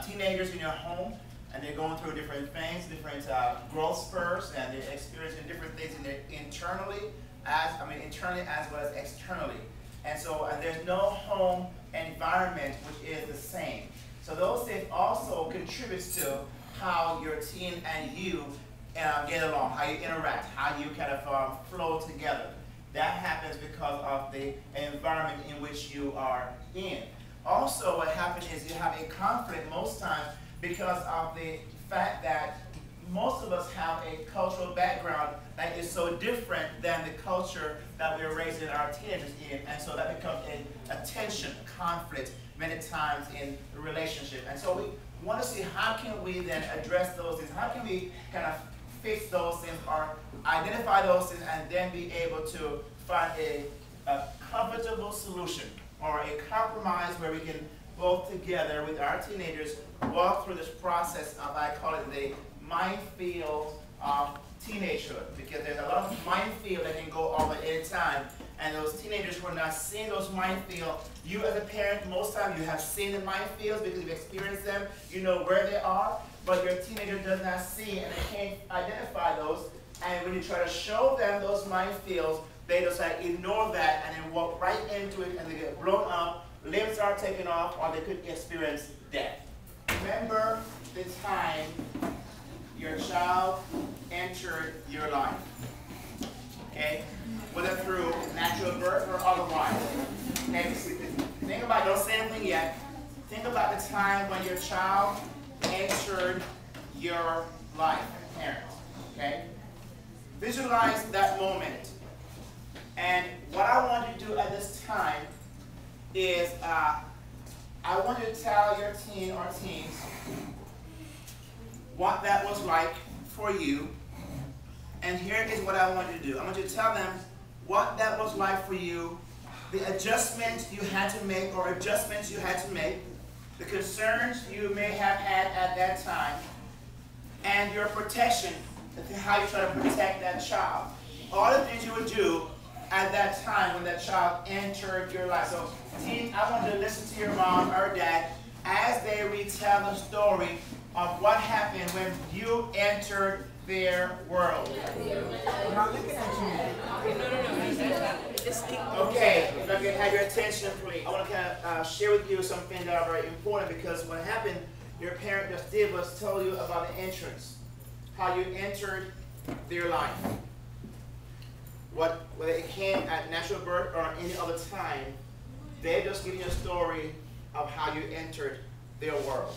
teenagers in your home, and they're going through different things, different growth spurs, and they're experiencing different things internally as well as externally. And so there's no home environment which is the same. So those things also contributes to how your teen and you get along, how you interact, how you kind of flow together. That happens because of the environment in which you are in. Also, what happens is you have a conflict most times because of the fact that most of us have a cultural background that is so different than the culture that we're raising our teenagers in, and so that becomes a tension, a conflict many times in the relationship. And so we want to see how can we then address those things, how can we kind of fix those things or identify those things and then be able to find a comfortable solution or a compromise where we can both together with our teenagers walk through this process of, I call it the minefield of teenagehood, because there's a lot of minefield that can go over at any time, and those teenagers who are not seeing those minefields, you as a parent, most times you have seen the minefields because you've experienced them, you know where they are, but your teenager does not see and they can't identify those, and when you try to show them those minefields, they just like ignore that and then walk right into it and they get blown up, limbs are taken off, or they could experience death. Remember the time your child entered your life, okay? Whether through natural birth or otherwise. Okay? Think about, don't say anything yet. Think about the time when your child entered your life, parents, okay? Visualize that moment. And what I want you to do at this time is I want you to tell your teen or teens what that was like for you. And here is what I want you to do. I want you to tell them what that was like for you, the adjustments you had to make or adjustments you had to make, the concerns you may have had at that time, and your protection, how you try to protect that child. All the things you would do at that time when that child entered your life. So, teens, I want you to listen to your mom or dad as they retell the story of what happened when you entered their world. Okay, if I can have your attention, please. I want to kind of share with you something that are very important, because what happened, your parent just did was tell you about the entrance, how you entered their life. Whether it came at natural birth or any other time, they're just giving you a story of how you entered their world.